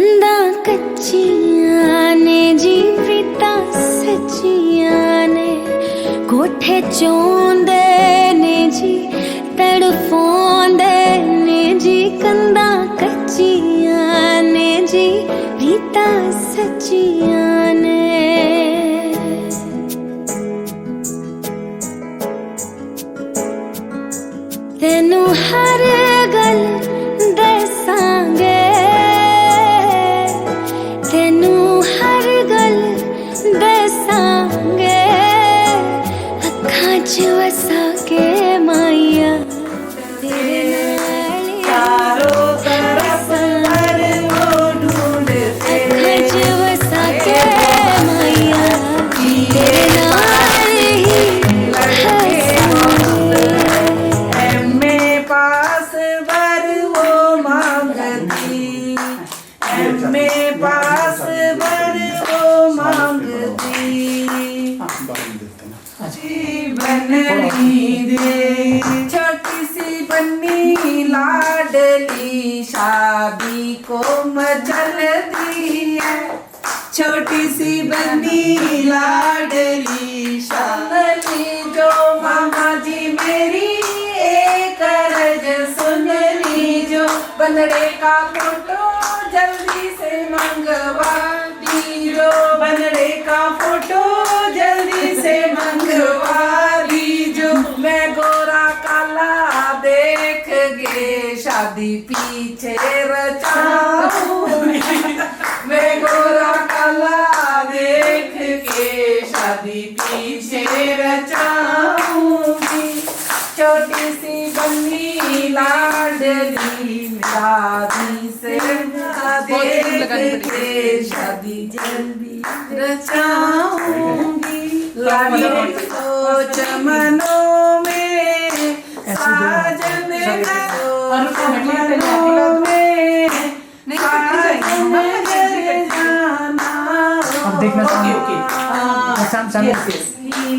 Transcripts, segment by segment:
कंधा कच्चियां ने जी प्रीता सच्चियां ने कोठे चोंदे ने जी तड़फोंदे ने जी कंधा कच्चियां ने जी प्रीता सच्चियां ने तेनू हर गल दसांगे तेनू हर गल दसांगे अखां च वसा के माइया तेरे नाल अखां च वसा के माइया तेरे नाल ही पास बर वो मांगती बननी दे छोटी सी बन्नी लाडली शादी को मचल दी है छोटी सी बन्नी लाडली शादी जो मामा जी मेरी एक अर्ज सुन लीजो बनड़े का फोटो जल्दी से मंगवा दीजो बनड़े का फोटो जल्दी से मंगवा दीजो मैं गोरा काला देख के शादी पीछे रचाऊंगी मैं गोरा काला देख के शादी पीछे रचाऊंगी छोटी सी बन्नी लाडली शादी से देख के शादी जल्दी रचाऊंगी तो चमनों में साजन करो चमनों में साजन जाना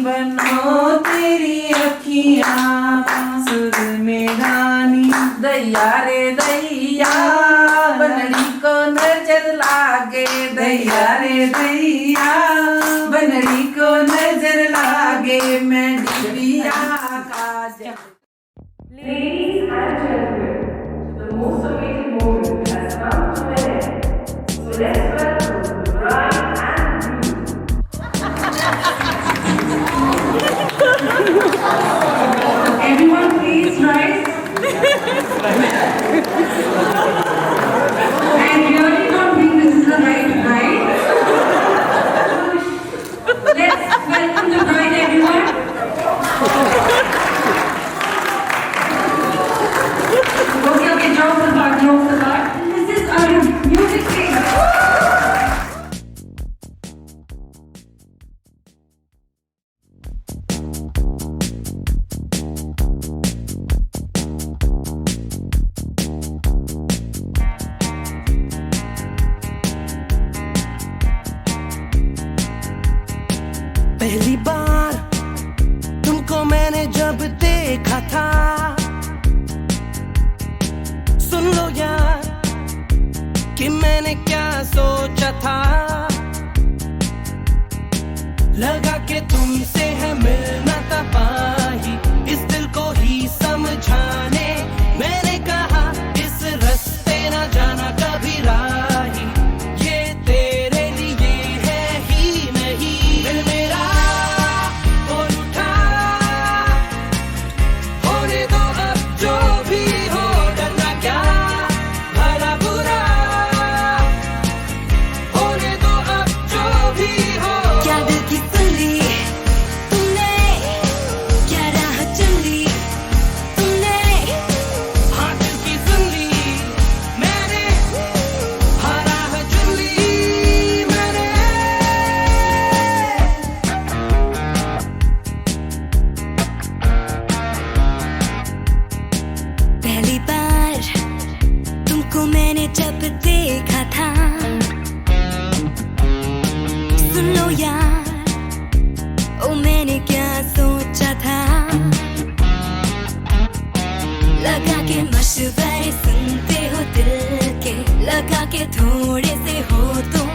बनो तेरी अखियाँ सुर में गानी दैया रे दैया बनड़ी को नजर लागे दैया रे दैया बनड़ी को नजर लागे मैं डिबिया का Ladies and gentlemen, the most amazing moment has come to an end. So let's welcome the bride and groom. Everyone please rise. I really don't think this is the right bride. Let's welcome the bride, everyone. Okay, jokes apart. This is our music thing. पहली बार तुमको मैंने जब देखा था सुन लो यार कि मैंने क्या सोचा था लगा कि तुमसे है मिलना तबाही इस दिल को ही समझाने मैंने कहा इस रास्ते ना जाना कभी राही ये तेरे लिए है ही नहीं दिल मेरा बोल उठा होने दो अब जो भी हो डरना क्या भला बुरा होने दो अब जो भी हो क्या दिल की सुन ली तुमने क्या राह चुन ली तुमने हाँ दिल की सुन ली मैंने हाँ राह चुन ली मैंने पहली बार तुमको मैंने जब देखा था सुन लो यार ओ मैंने क्या सोचा था लगा के मशवरे सुनते हो दिल के लगा के के थोड़े से हो तुम,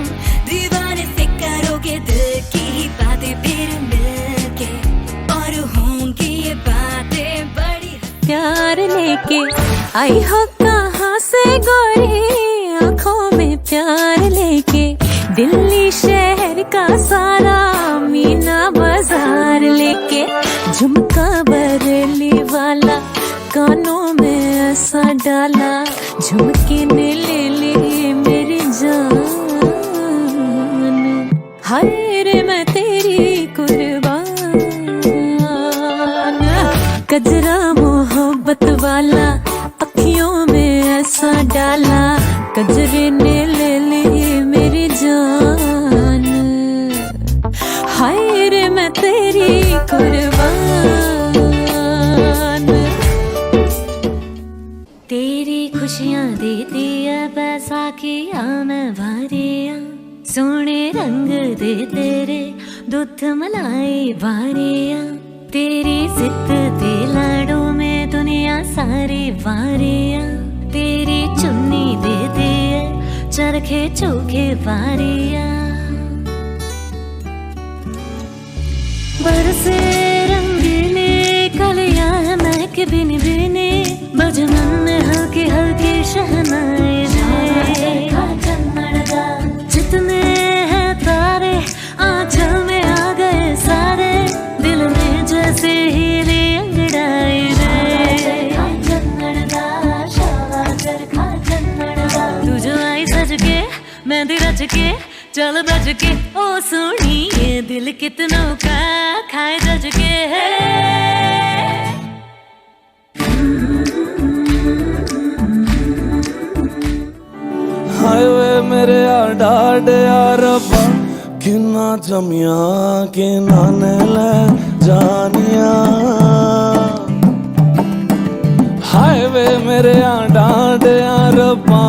दीवाने से करोगे दिल की ही बातें फिर मिलके, और होंगी ये बातें बड़ी। प्यार लेके आई हो कहाँ से गोरी, आंखों में प्यार लेके दिल्ली शहर का सारा मीना बाजार लेके, झुमका बरेली वाला कानों में ऐसा डाला, झुमके ने ले ली मेरी जान। हाय रे मैं तेरी कुर्बान, गजरा मोहब्बत वाला अखियों में ऐसा डाला, गजरे ने ले ली मेरी जान। हाय रे मैं तेरी कुर्बान। तेरी खुशियां देती है बैसाखियां में भारियां, सोने रंग दे तेरे दुध मलाई बारियां, तेरी जिद दे लाडों में दुनिया सारी वारियां, तेरी चुन्नी दे दे चरखे चौके वारियां। बरसे रंगीने कलियां महक बिन बिने, बजमन में हल्के हल्के शहनाए जितने हैं तारे आंचल में आ गए सारे, दिल में जैसे हीरे अंगड़ाए तू जो आई सज के मेहंदी रच के चल बज के, ओ सोनी ये दिल कितनों का खाए जज के है। हाय वे मेरे डाड रब्बा, किन्ना जमिया के नाने ले जानिया। हाय वे मेरे डाड रब्बा,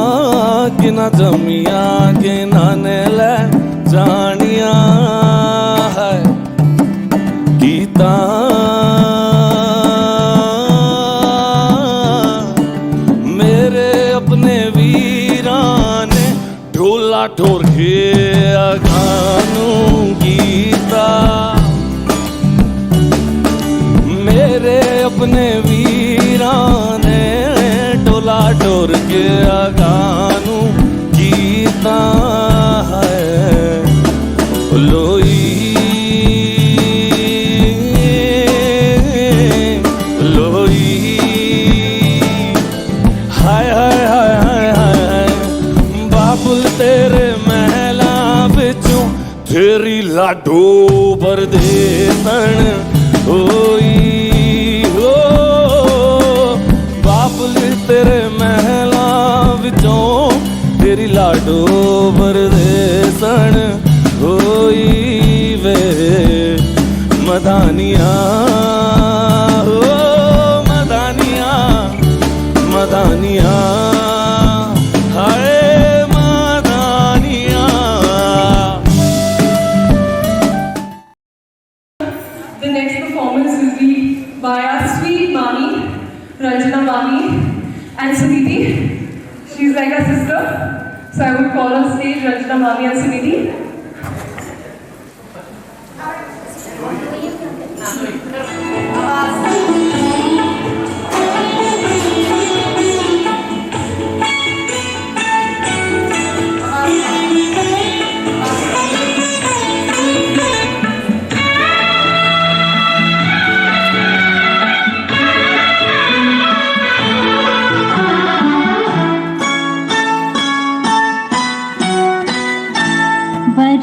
किन्ना जमिया के नाने ले जानिया। है गीता मेरे अपने वीराने ढोला ढोर के गानू गीता, मेरे अपने वीराने ढोला ढोर के गानू गीता। है लोई लोई, हाय हाय हाय हाय हाय, बाबुल तेरे महला बिचों तेरी लाडो बरदे तन होई हो। बाबुल तेरे महला बिचों तेरी लाडो बरदे तन होई वे मदानिया, हो मदानिया मदानिया, हाय मदानिया। The next performance will be by our sweet Mami, Ranjana Mami, and Suniti. She's like a sister, so I would call on stage Ranjana Mami and Suniti. बन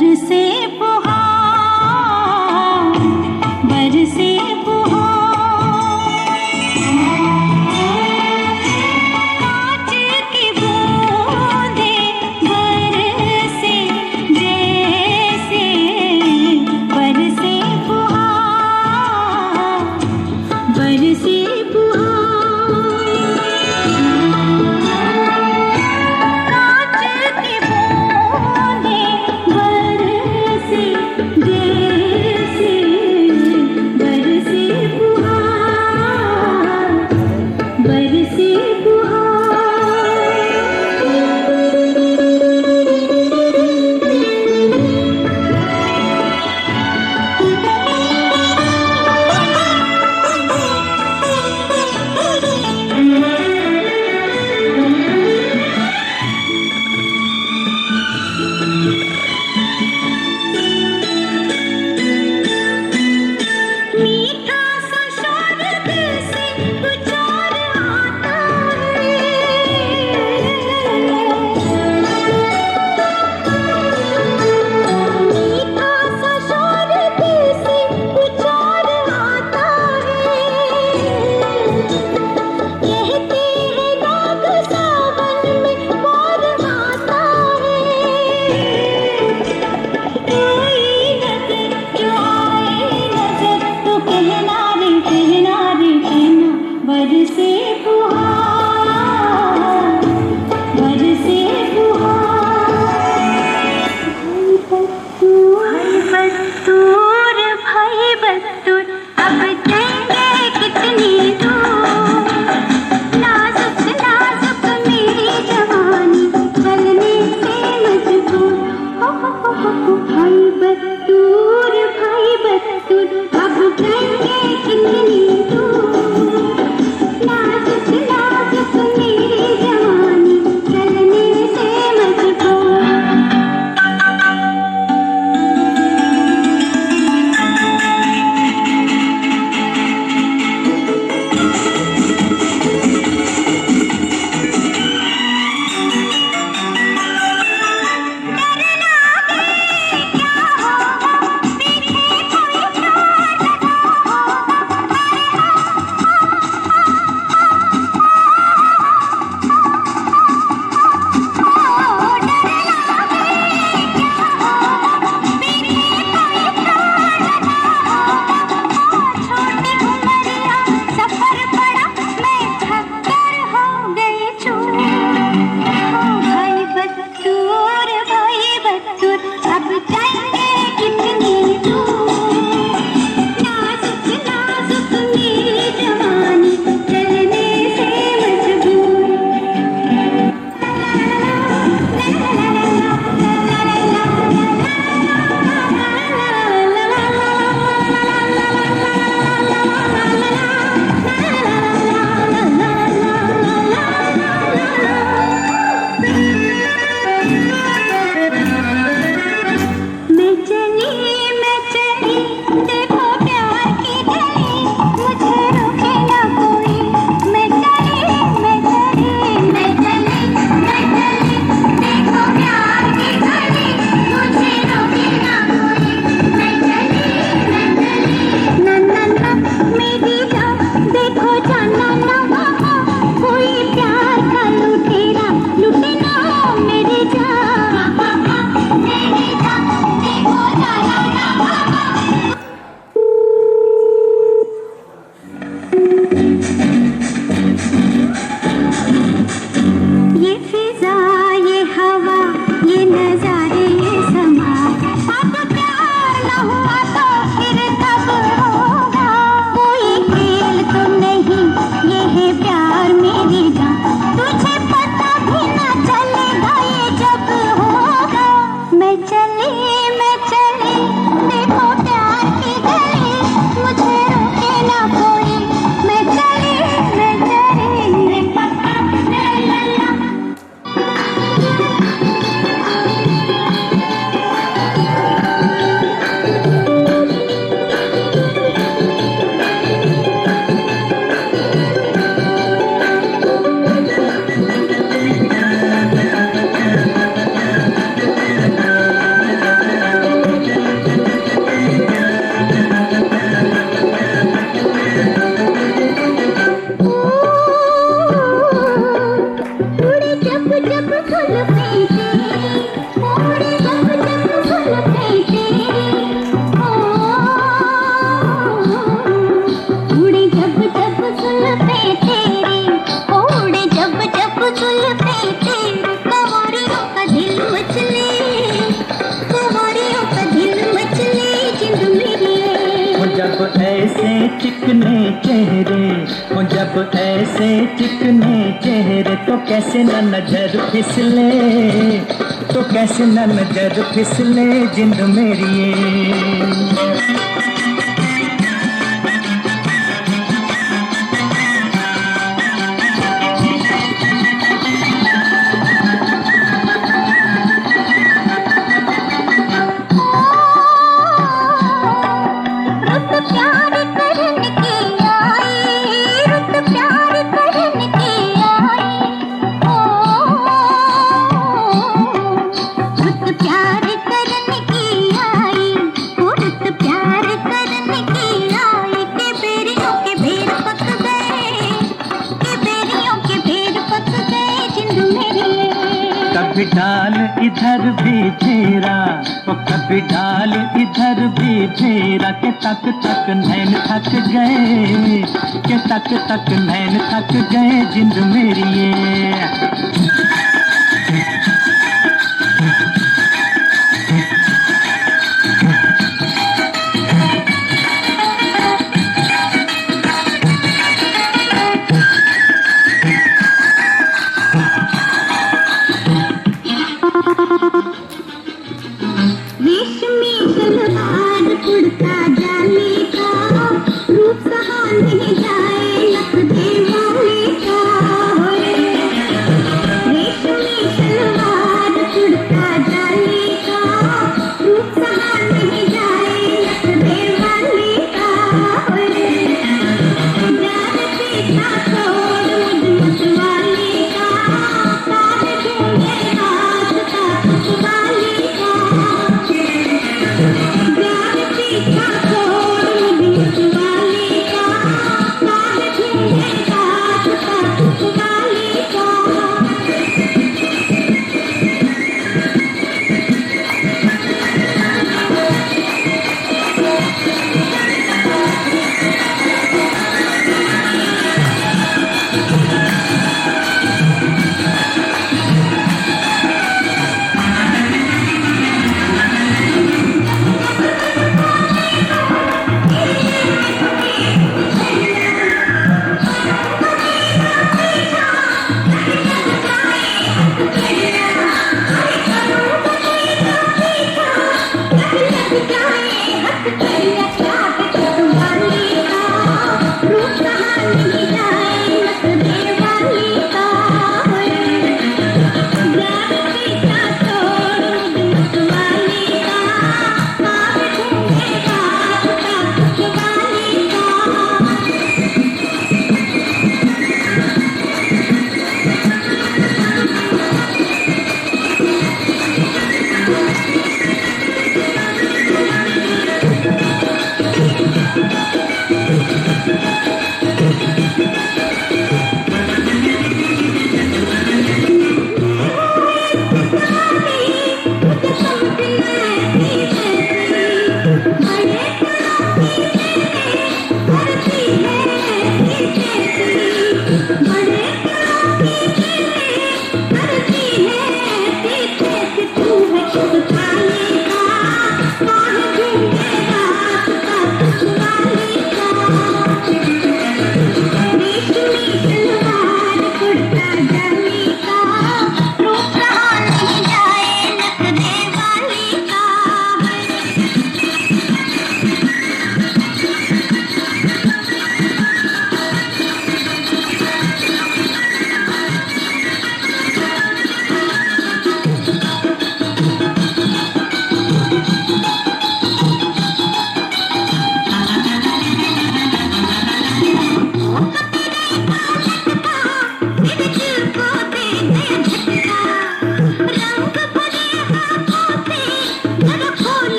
जब ऐसे चिकने चेहरे तो कैसे न नजर फिसले, तो कैसे न नजर फिसले जिंद मेरी ये। कभी डाल इधर भी फेरा, तो कभी डाल इधर भी फेरा, के तक तक नैन थक गए, के तक तक नैन थक गए जिंद मेरी ये। रेशमी सलवार कुर्ता जाने का, रूप सहा नहीं जाए लख दीवाने का। रेशमी सलवार कुर्ता जाने का, रूप सहा नहीं जाए लख दीवाने का। प्यार पीछा छोड़ मुझ मतवाले का, साथ दूंगे हाथ का वाले का। प्यार पीछा छोड़ मुझ मतवाले का, साथ दूंगे हाथ का वाले का।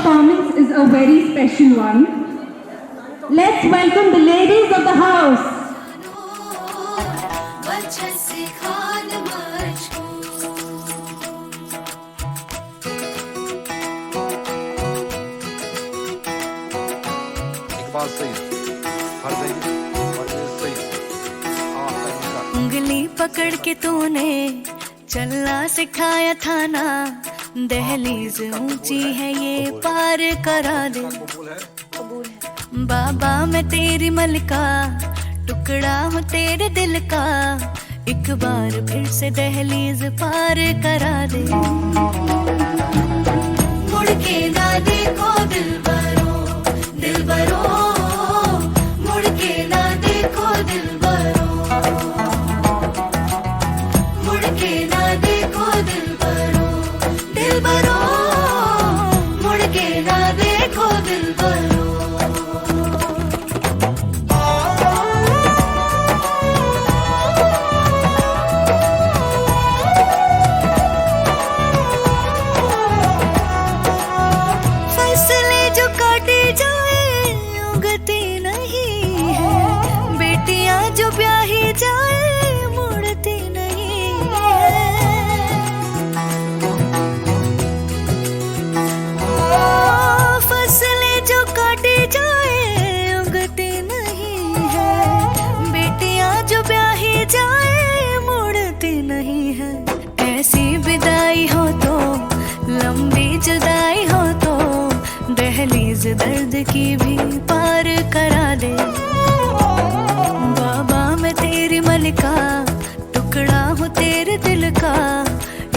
performance is a very special one. Let's welcome the ladies of the house. Iqbal Saeed, फरज़ Saeed, उंगली पकड़ के तूने चलना सिखाया था ना, दहलीज ऊंची है ये पार करा दे। बाबा मैं तेरी मलिका, टुकड़ा हूँ तेरे दिल का, एक बार फिर से दहलीज पार करा दे। मुड़ के ना देखो दिलबरो, दिलबरो, मुड़ के ना देखो दिलबरो, मुड़ के ना देखो दिलबरो, दिलबरो, मुड़ के ना देखो दिलबरो। फसलें जो काटी जाए उगती नहीं है, बेटियां जो ब्याही जाए मुड़ती नहीं है। फसलें जो काटी जाए उगती नहीं है, बेटियां जो ब्याही जाए मुड़ती नहीं है। ऐसी विदाई हो तो, लंबी जुदाई हो तो, दहलीज दर्द की भी पार करा दे। बाबा मैं तेरी मलिका, टुकड़ा हूँ तेरे दिल का,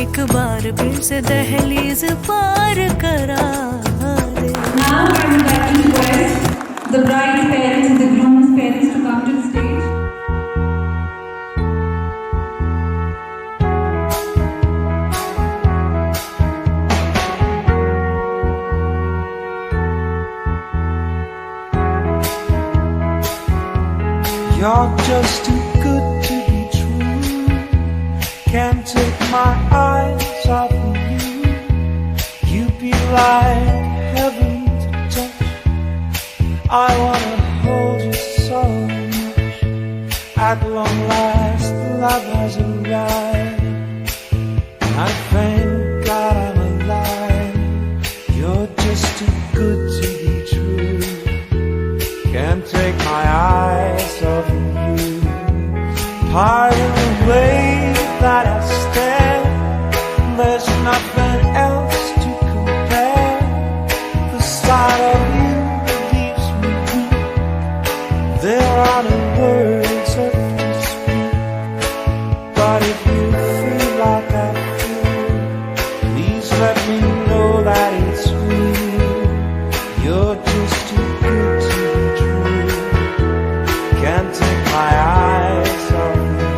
एक बार फिर से दहलीज पार करा दे। Now I would like to request the bride's parents and the groom's parents to come to the stage. You're just too good to be true. Can't take my eyes off of you. You'd be like heaven to touch. I wanna hold you so much. At long last, love has arrived. I thank God I'm alive. You're just too good to be true. Can't take my eyes off of you. Part of the way that I stand, there's nothing else to compare. The sight of you leaves me weak. There are no words left to speak. But if you feel like I feel, please let me know that it's real. You're just too good to be true. Can't take my eyes off of you.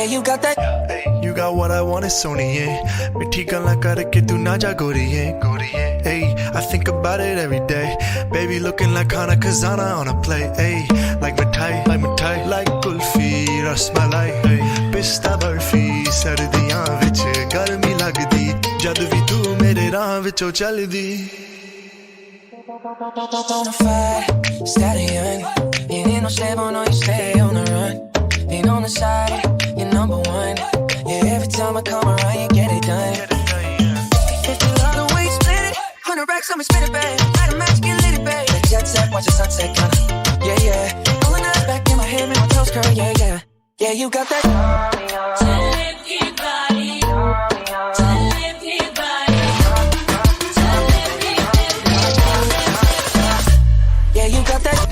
you got that. You got what I want, it's Sony, मिठी गल्ला करके तू ना जा गोरी है. Hey, I think about it every day. Baby looking like Hana Kazana on a plate. Hey, like mithai, like kulfi, rasmalai. Hey, pista barfi, sardiyan vich garmi lagdi. Jad vi tu mere raah vichon chaldi. Bonafide stallion, you ain't no slave, no, you stay on the run. Ain't on the side, you're number one. Yeah, every time I come around, you get it done. If you love the way you split it, 100 racks on me, spin it, babe. Light a match, get lit, babe. Like jet set, watch the sunset, kinda. Yeah. Pulling up back in my head, make my toes curl, yeah. Yeah, you got that. Yeah, you got that.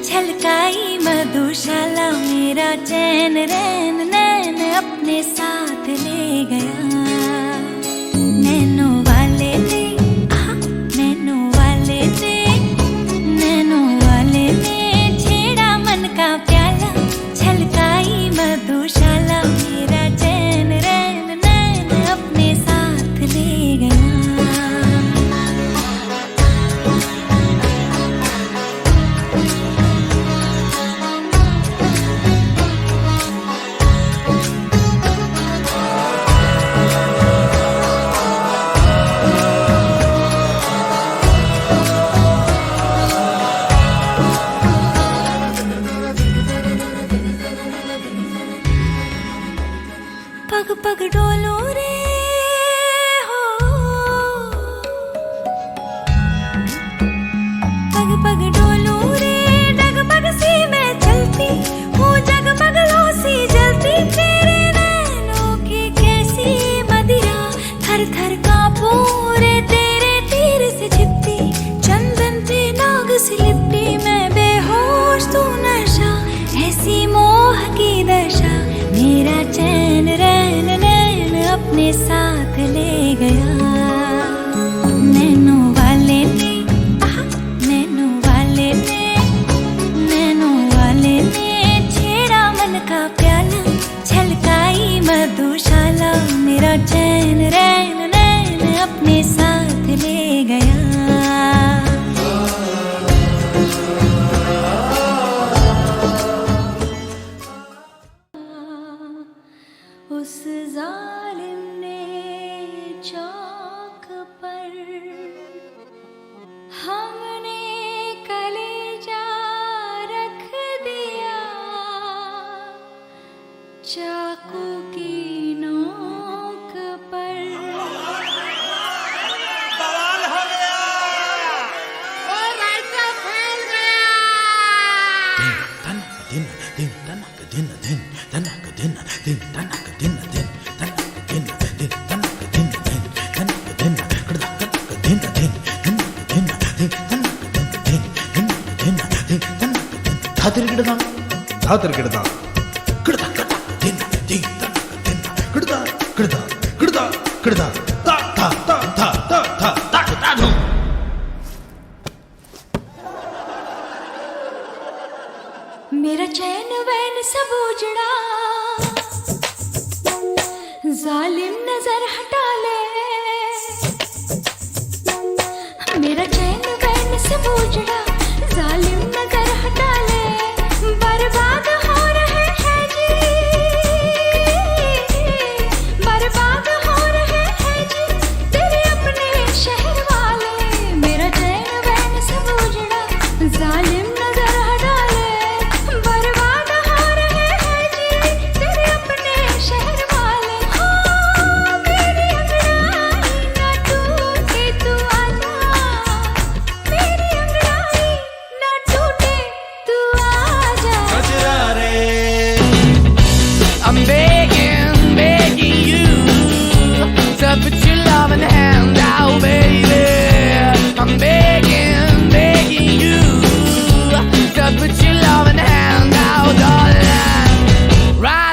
छलकाई मधुशाला मेरा चैन रैन नैन अपने साथ ले गया nano वाले ने छेड़ा मन का प्याला छलकाई मधुशाला मेरा चैन रैन नैन अपने साथ ले गया पग पग डोलो रे हो पग पग डोलो रे डगमग सी मैं चलती हूँ जगमग लो सी जलती तेरे नैनों की कैसी मदिरा थर थर कांपू रे तेरे तीर से छिपती चंदन पे नाग सी लिपटी मैं बेहोश तू नशा ऐसी मोह की दशा मेरा चैन रैन नैन अपने साथ ले गया नैनो वाले ने छेड़ा मन का प्याला छलकाई मधुशाला मेरा चैन रैन नैन अपने साथ ले गया उस जालिम ने चौक पर हमने कलेजा रख दिया चाकू की नोक पर बवाल हो गया और राइटर फैल गया दिन मेरा चैन वैन सब उजड़ा जालिम नजर हटा ले मेरा चैन वैन सब उजड़ा जालिम नजर हटा ले बर्बाद हो रहे हैं जी बर्बाद हो रहे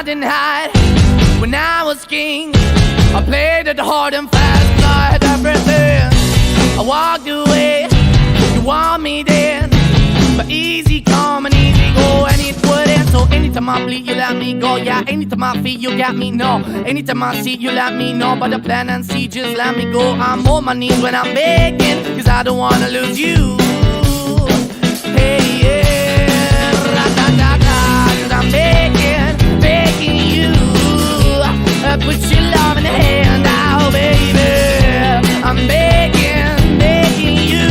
didn't hide when I was king. I played it hard and fast, I had everything. I walked away, you want me then, but easy come and easy go, and it wouldn't. So anytime I bleed, you let me go. Yeah, anytime I feel, you got me, no. Anytime I see, you let me know. But the plan and see, just let me go. I'm on my knees when I'm begging, cause I don't wanna lose you. Hey, yeah, ra-da-da-da, cause I'm begging, begging you. Put your love in the hand now, baby. I'm begging, begging you.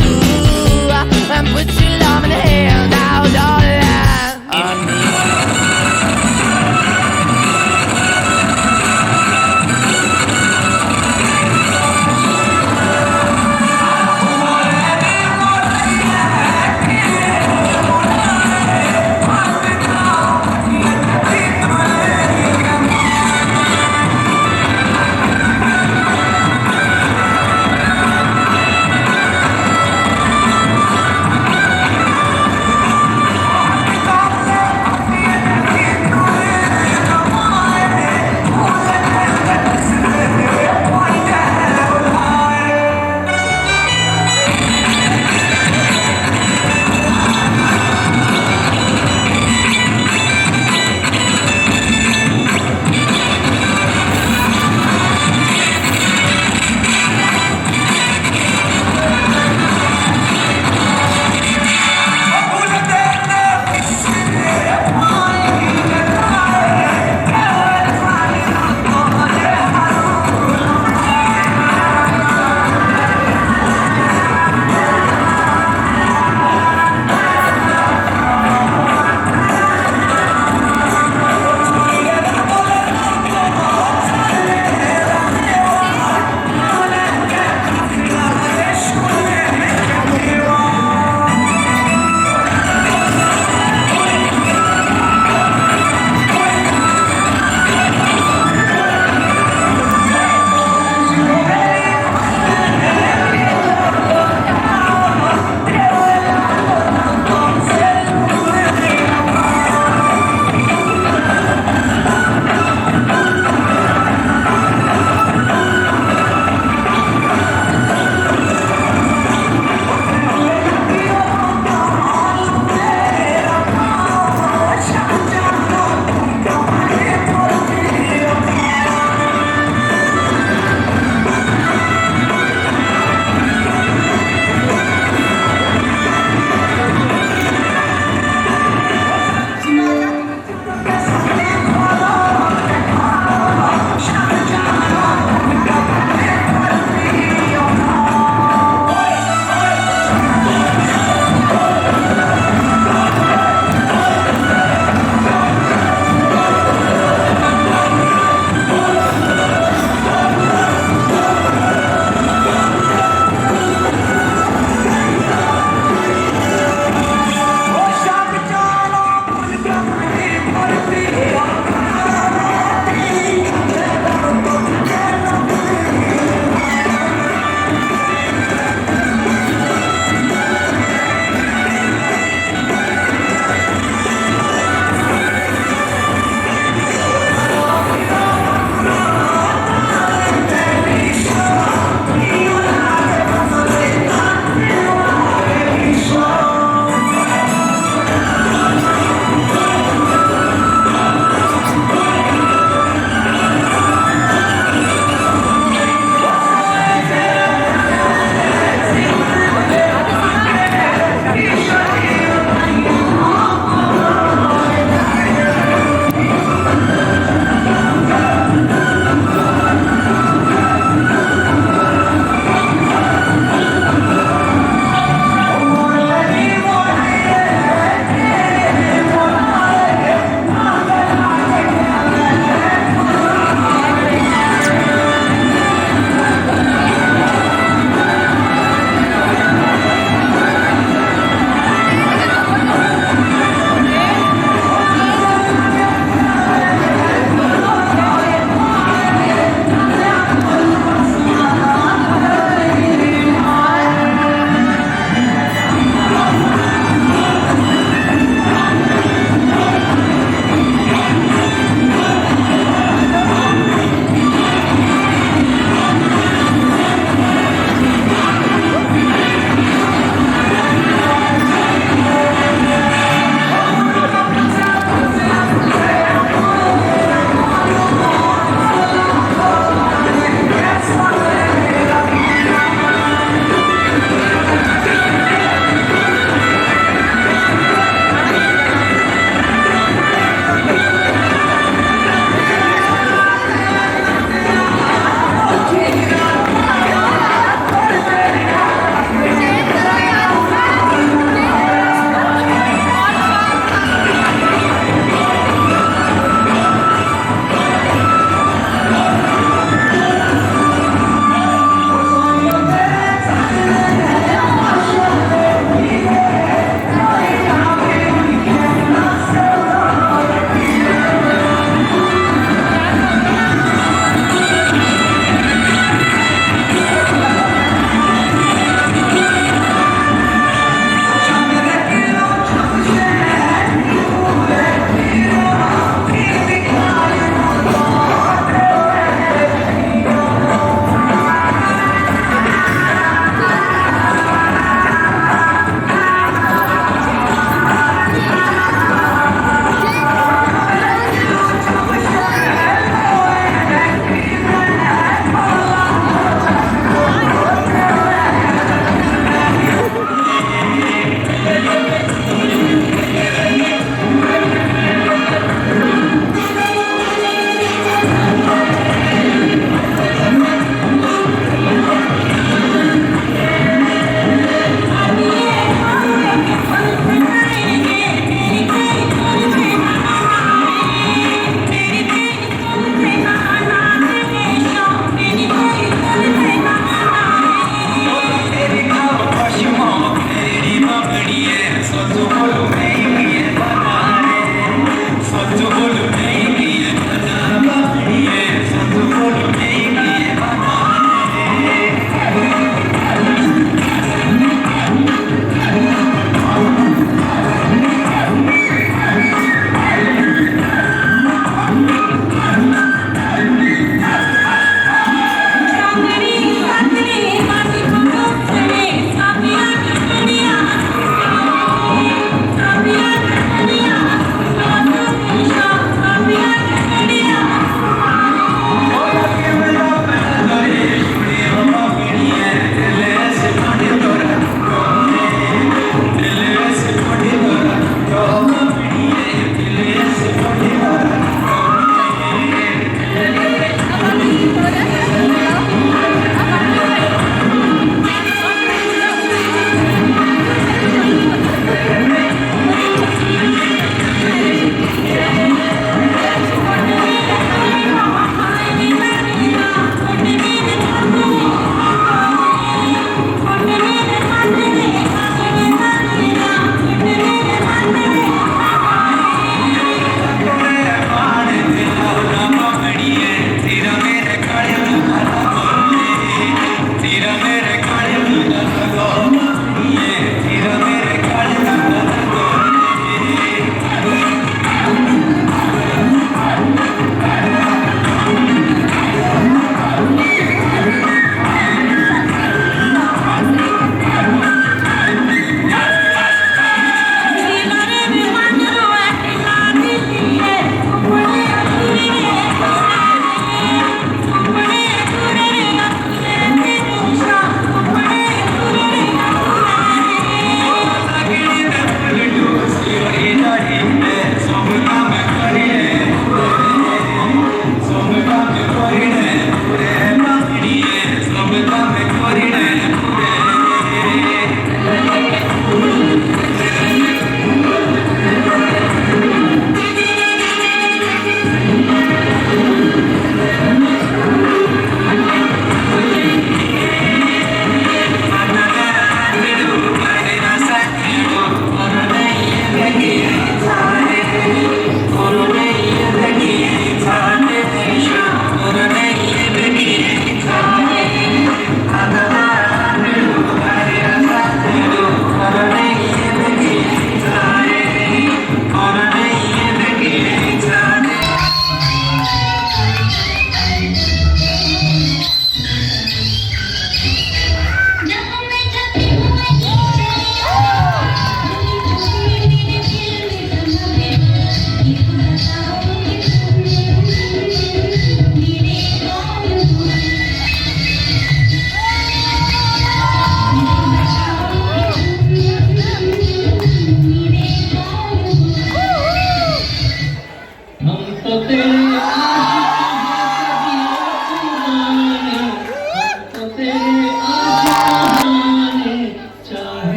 Put your love in the hand now, darling.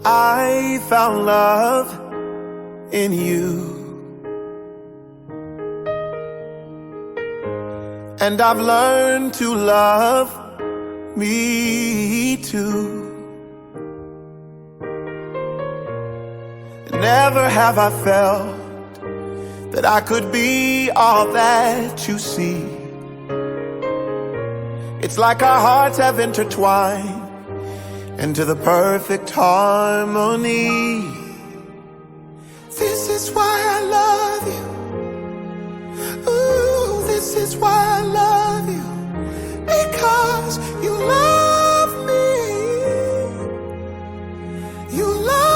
I found love in you, and I've learned to love me too. Never have I felt that I could be all that you see. It's like our hearts have intertwined into the perfect harmony. This is why I love you. Ooh, this is why I love you. Because you love me. You love me.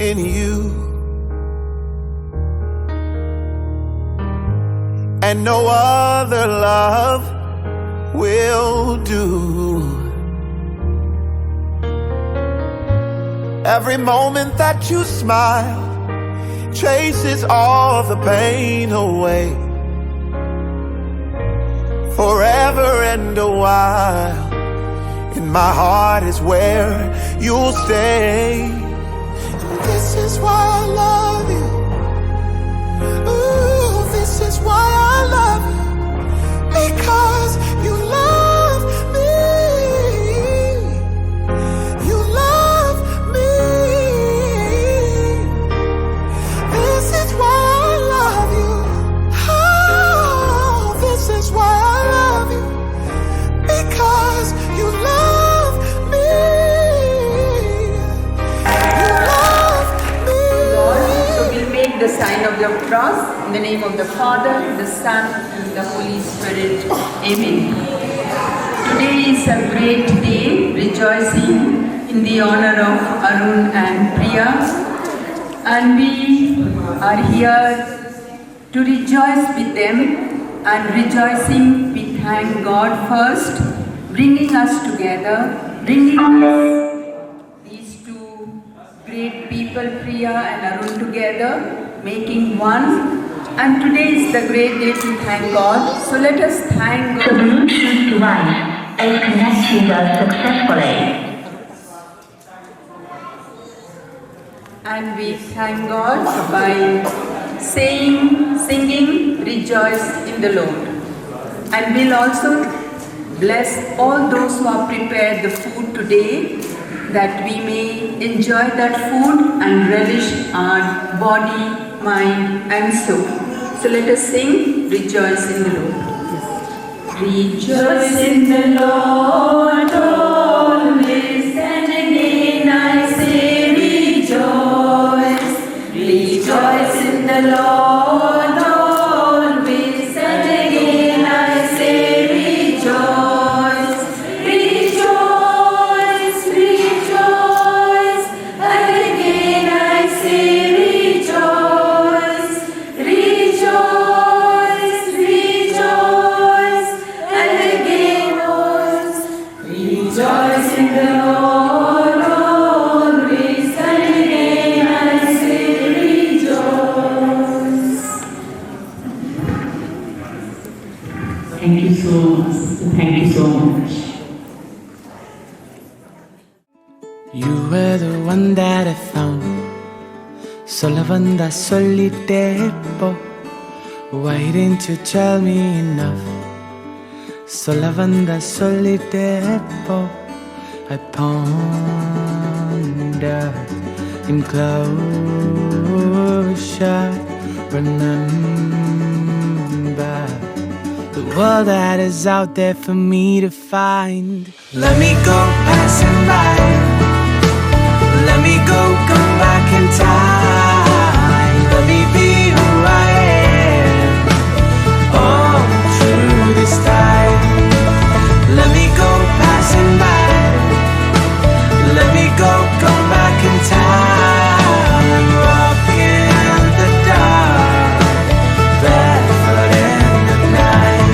in you, and no other love will do. Every moment that you smile chases all the pain away. Forever and a while, in my heart is where you'll stay. And this is why I love you. Ooh, this is why I love you. Because you love me. You love me. This is why I love you. Oh, this is why I love you. Because you love me. You love me. So we'll make the sign of the cross in the name of the Father, the Son, and the Holy Spirit. Amen. Today is a great day, rejoicing in the honor of Arun and Priya. And we are here to rejoice with them. And rejoicing, we thank God first, bringing us together, bringing these two great people, Priya and Arun, together, making one. And today is the great day to thank God. So let us thank God. Bluetooth device is connected successfully. And we thank God by singing, rejoice in the Lord. And we'll also bless all those who have prepared the food today, that we may enjoy that food and relish our body, mind, and soul. So let us sing, rejoice in the Lord. Rejoice in the Lord always, and again I say rejoice. Rejoice in the Lord always, and again I say rejoice. Rejoice, rejoice, and again I say rejoice. Rejoice, rejoice, and again rejoice in the Lord always, and again I say rejoice. Thank you so much. Thank you so much. You were the one that I found. Sola vanda solitepo. Why didn't you tell me enough? Sola vanda solitepo. I ponder in closure. Remember the world that is out there for me to find. Let me go passing by. Let me go, come back in time. Let me be who I am. All through this time. Let me go passing by. Let me go, come back in time. Walk in the dark, barefoot in the night.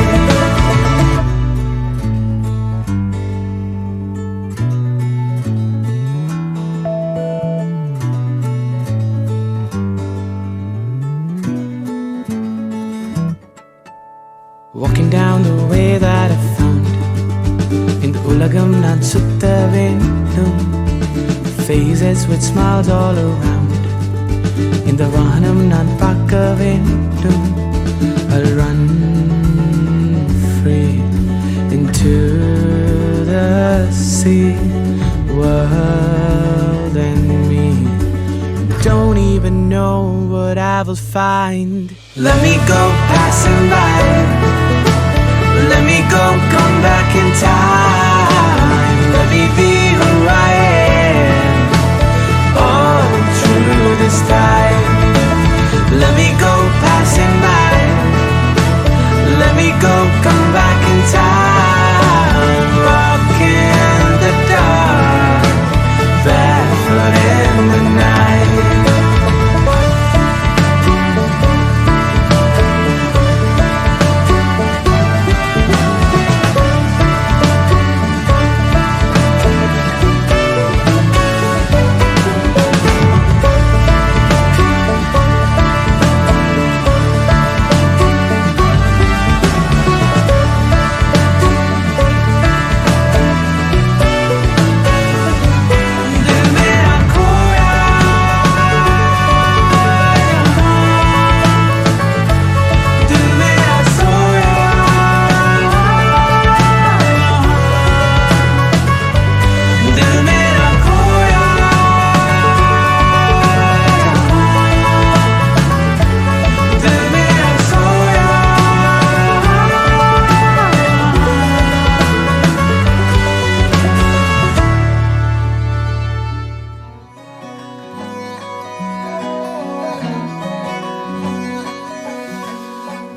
Walking down the way that I found. இந்த உலகம் நான் சுத்த வேண்டும். Faces with smiles all around. இந்த வானம் நான் பார்க்க வேண்டும். I'll run free into the sea. World and me don't even know what I will find. Let me go passing by. Let me go, come back in time. Let me be who I am. All through this time. Let me go passing by. Let me go, come back in time. Walk in the dark, barefoot in the night.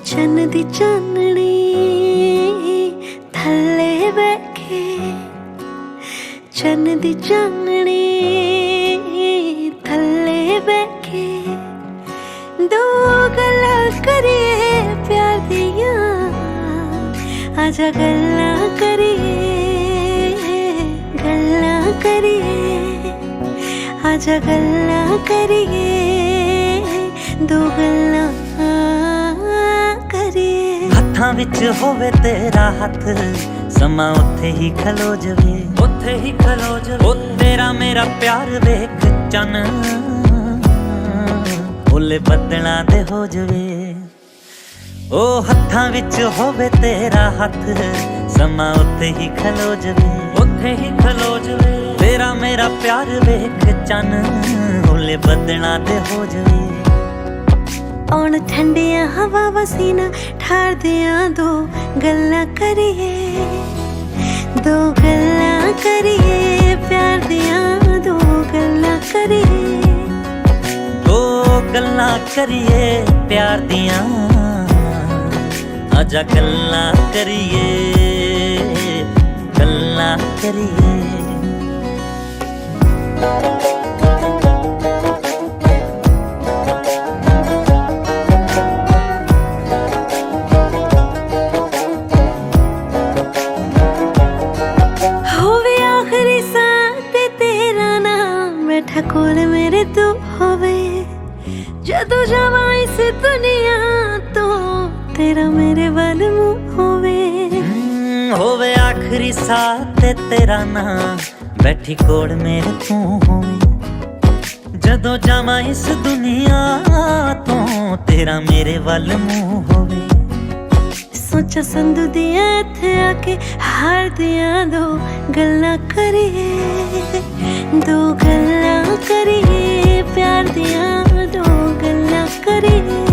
चन्न दी चाननी थल्ले बैठे चन्न दी चाननी थल्ले बैठे दो गल्लां करिए प्यार दियां आजा गल्लां करिए आजा गल्लां करिए दो गल्लां करिए हत्थां विच होवे तेरा हत्थ समा उत्थे ही खलो जवे ओ तेरा मेरा प्यार वेख चन ओले बदलां दे हो जवे ओ हत्थां विच होवे तेरा हत्थ समा उत्थे ही खलो जवे तेरा मेरा प्यार वेख चन ओले बदलां दे हो जवे औण ठंडिया हवा वसीना ठार दिया दो गल्लां करिए प्यार दिया दो गल्लां करिए प्यार दिया आजा गल्लां करिए कोल मेरे तू होवे जदों जावां इस दुनिया तो तेरा मेरे वाल मुंह होवे आखिरी साथ तेरा नाम बैठी कोल मेरे तू होवे जदों जावां इस दुनिया तो तेरा मेरे वाल मुंह होवे सोचा संधु दिया इत्थे आके हार दिया दो गल्लां करिए प्यार दिया दो गल्लां करिए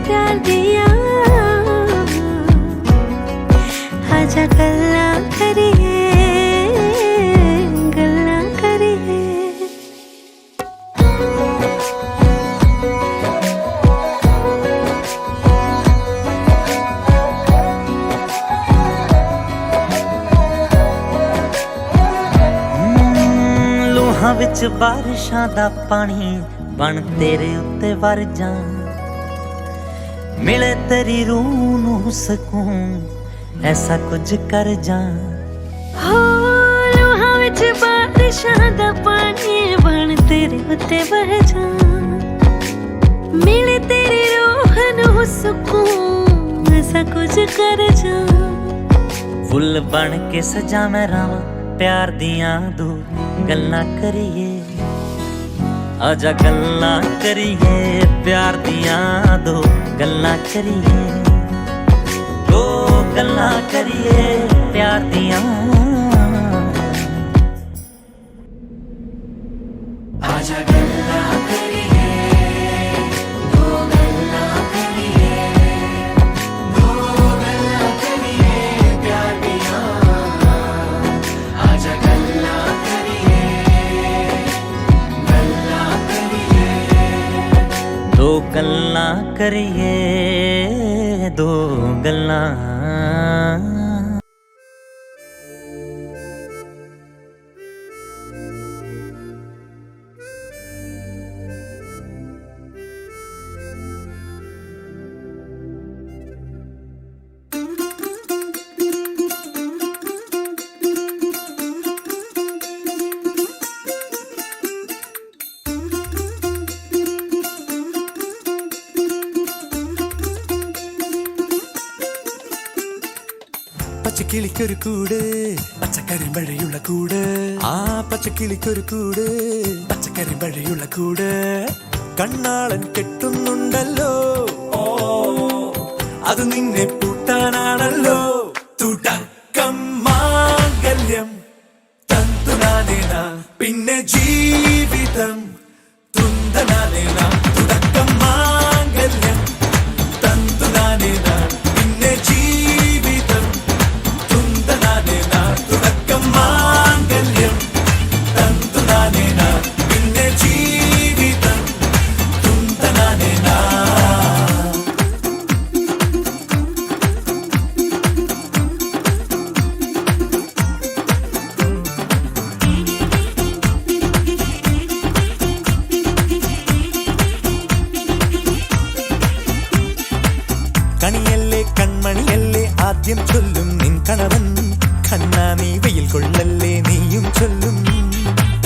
प्यार दिया आजा गल्लां करिए विच बारिशां दा पानी बन तेरे उत्ते वर जा मिले तेरी रूह नूं सकून ऐसा कुछ कर जा हो लोहां विच बारिशां दा पानी बन तेरे उत्ते वर जा मिले तेरी रूह नूं सकून ऐसा कुछ कर जा फुल बन के सजा मैं रावां प्यार दियां दो गल्लां करिए आजा गल्लां करिए प्यार दियां दो गल्लां करिए प्यार दियां आजा गल्लां करिए दो गल्लां करिए प्यार दियां आजा गल्लां दो गल्लां करिए दो गल्लां പച്ചക്കിളിക്കൊരു കൂട് പച്ചക്കരിമ്പഴയുള്ള കൂട് ആ പച്ചക്കിളിക്കൊരു കൂട് പച്ചക്കരിമ്പഴയുള്ള കൂട് കണ്ണാളൻ കെട്ടുന്നുണ്ടല്ലോ അത് നിന്നെ പൂട്ടാനാണല്ലോ തുടക്കം മാംഗല്യം തന്തുനാനേന പിന്നെ ജീവിതം തുന്തനാനേന തുടക്കം മാംഗല്യം തന്തുനാനേന പിന്നെ ജീവിതം തുന്തനാനേന തുടക്കം മാംഗല്യം തന്തുനാനേന പിന്നെ ജീവിതം തുന്തനാനേന കൺമണിയല്ലേ ആദ്യം ചൊല്ലും നിൻ കണവൻ കണ്ണാ നീ വെയിൽ കൊള്ളല്ലേ നീയും ചൊല്ലും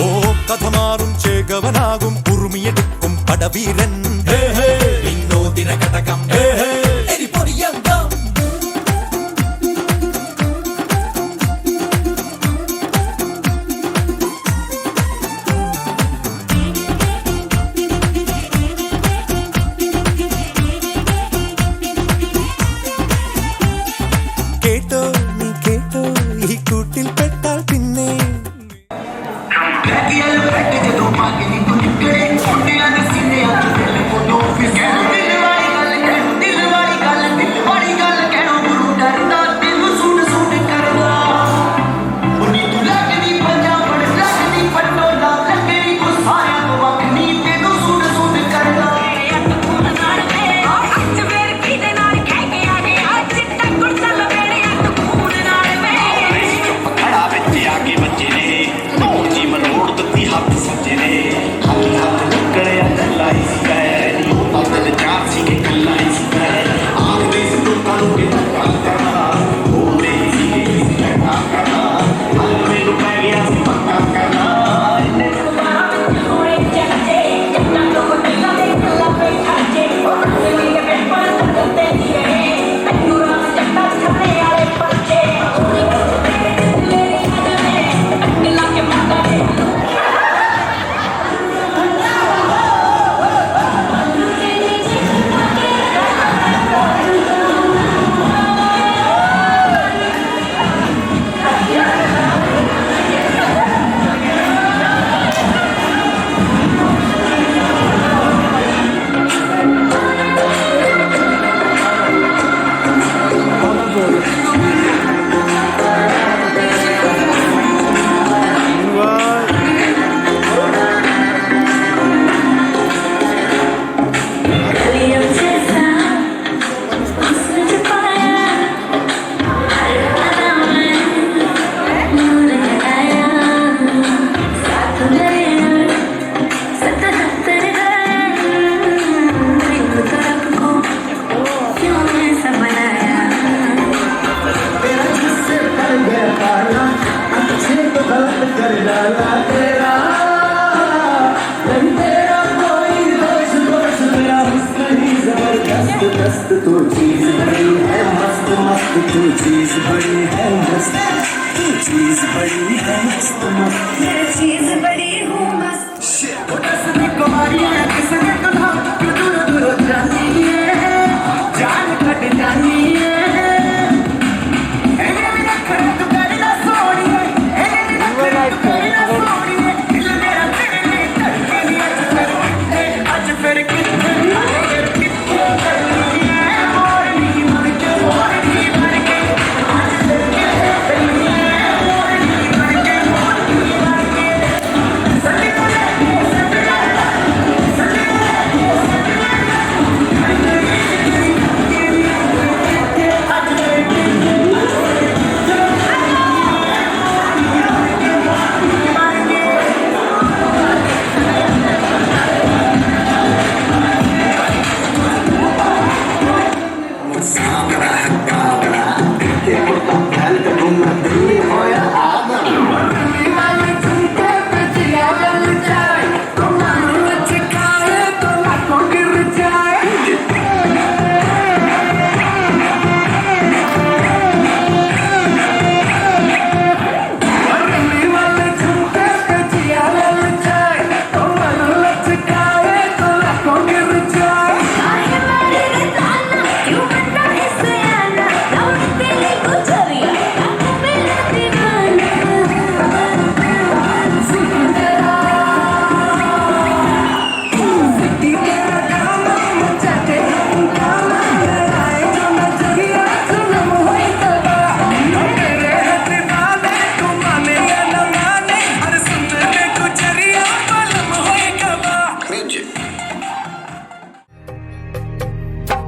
ഓ കഥ മാറും ചേകവനാകും ഉറുമിയെടുക്കും പടവീരൻ വിനോദിന ഘടകം എരിപൊരിയന്തം കേട്ടോ നീ കേട്ടോ ഈ കൂട്ടിൽ പെട്ടാൽ പിന്നെ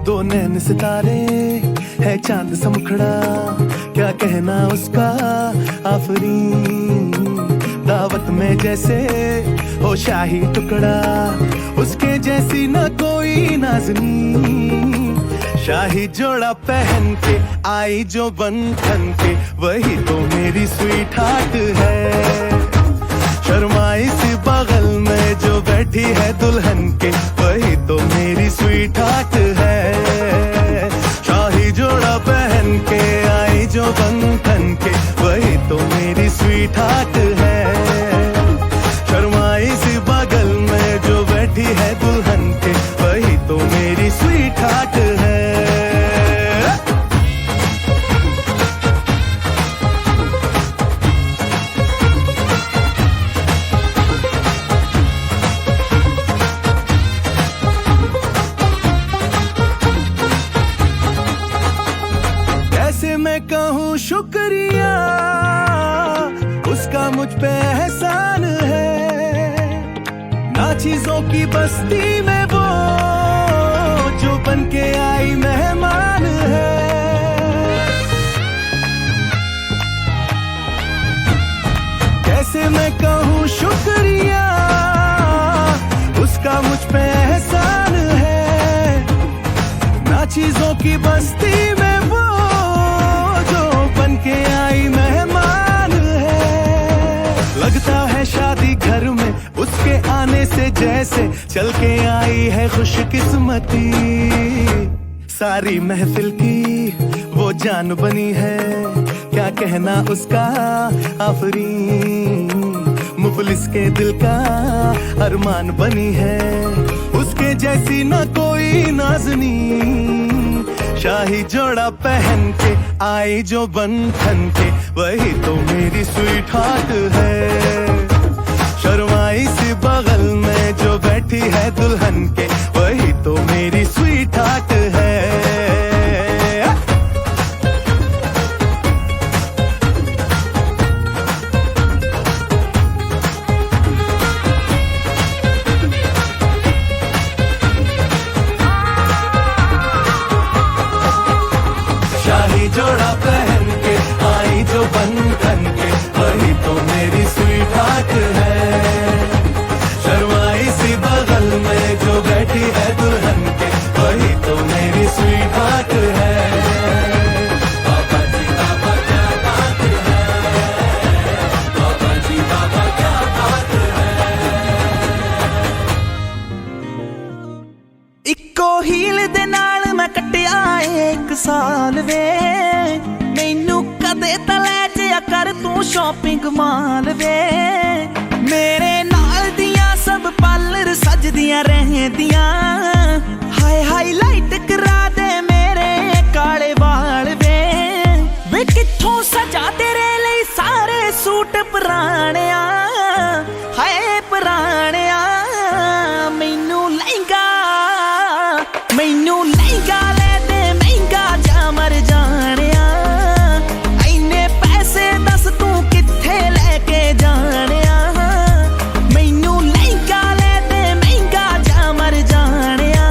दो नैन सितारे है चांद सा मुखड़ा क्या कहना उसका आफरीन दावत में जैसे हो शाही टुकड़ा उसके जैसी न कोई नाज़नीन शाही जोड़ा पहन के आई जो बंधन के, वही तो मेरी स्वीट हार्ट है। शर्माई सी बगल में जो बैठी है दुल्हन के, वही तो मेरी स्वीट हार्ट है। शाही जोड़ा पहन के आई जो बंधन के, वही तो मेरी स्वीट हार्ट है। शर्माई सी बगल में जो बैठी है दुल्हन के, वही तो मेरी स्वीट हार्ट है। कैसे मैं कहूँ शुक्रिया, उसका मुझ पे एहसान है। ना चीजों की बस्ती में वो जो बन के आई मेहमान है। कैसे मैं कहूँ शुक्रिया, उसका मुझ पे एहसान है। ना चीजों की बस्ती में वो जो बन के आई मेहमान है। लगता है शादी घर में उसके आने से जैसे चल के आई है खुशकिस्मती। सारी महफिल की वो जान बनी है, क्या कहना उसका आफरीन। मुफलिस के दिल का अरमान बनी है, उसके जैसी न कोई नाज़नी। शाही जोड़ा पहन के आई जो बंधन के, वही तो मेरी स्वीट हार्ट है। शर्माई सी बगल में जो बैठी है दुल्हन के, वही तो मेरी स्वीट हार्ट है। शाही जोड़ा पहन के आई जो बंधन के, वही तो मेरी स्वीट हार्ट है। शर्माई सी बगल में जो बैठी है दुल्हन के, वही तो मेरी स्वीट हार्ट है। बाबा जी बाबा क्या बात है, बाबा जी बाबा क्या बात है। इक्को हील दे नाल मैं कटिया एक साल वे, मैनू कदे तले जिया कर तू शॉपिंग माल वे। मेरे नाल दियां सब पार्लर सजदियां रहदियां, हाय हाईलाइट करा दे मेरे काले वाल वे। वे कित्थों सजा तेरे लिए सारे सूट पुराणिया, हाय पुराणिया। मैनू लहंगा ले दे महंगा जा मर जानिया। इन्ने पैसे दस तू कित्थे लेके जानिया। मैनू लहंगा ले दे महंगा जा मर जानिया।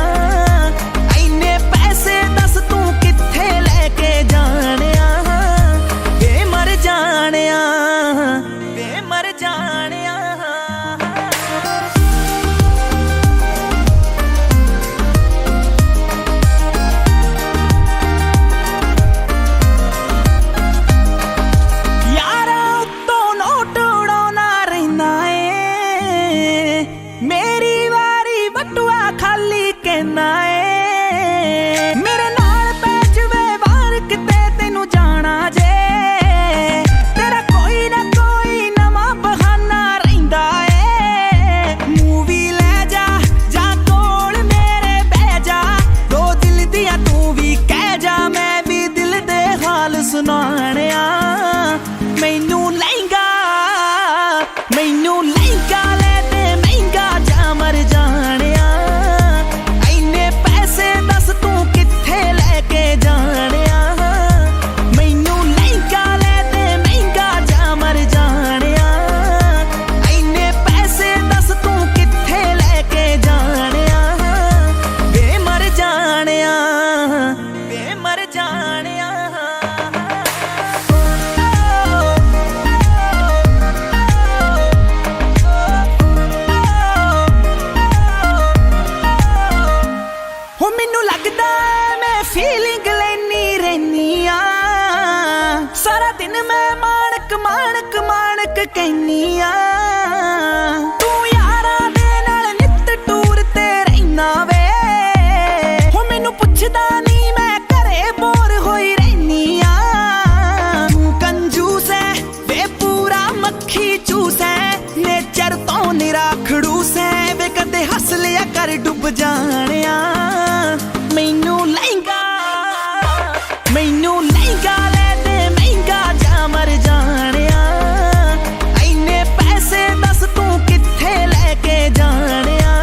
लगदा मैं फीलिंग लेनी रहनी आ सारा दिन मैं माणक माणक माणक कहनी आ तू यारा दे नाल नित टूर ते रहना वे हो मैनू पुछदा नहीं मैं घरे बोर होई रहनी आ तू कंजूस है वे पूरा मक्खी चूस है नेचर तो निरा खड़ूस है वे कदे हस लिया कर डुब जानिया मैनू लहंगा ले दे महंगा जा मर जानिया इन्ने पैसे दस तू किथे लेके जानिया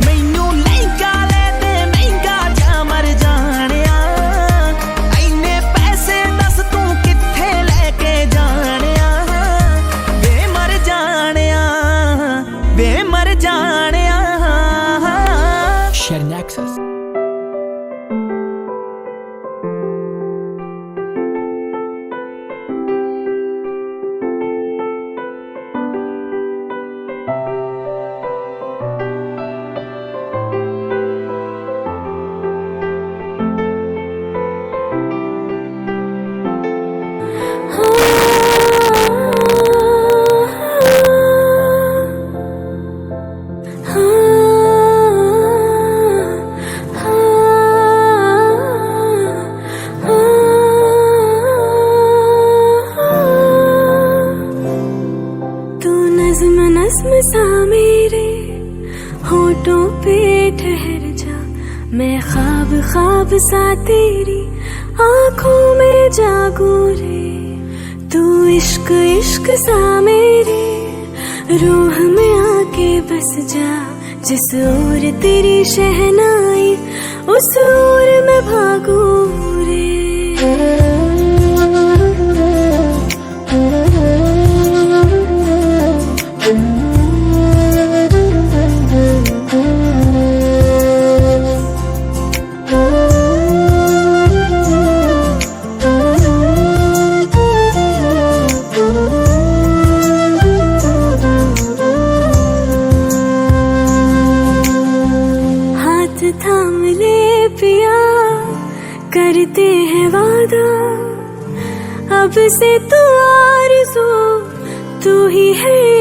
मैनू लहंगा ले दे महंगा जा मर जानिया इन्ने पैसे दस तू किथे लेके जानिया वे मर जानिया वे मर जानिया Sharing access नज़्म सा मेरे होठों पे ठहर जा मैं ख्वाब ख्वाब सा तेरी आँखों में जागू रे तू इश्क इश्क सा मेरे रूह में आके बस जा जिस ओर तेरी शहनाई उस ओर मैं भागू रे थाम ले पिया करते हैं वादा अब से तू आरज़ू तू ही है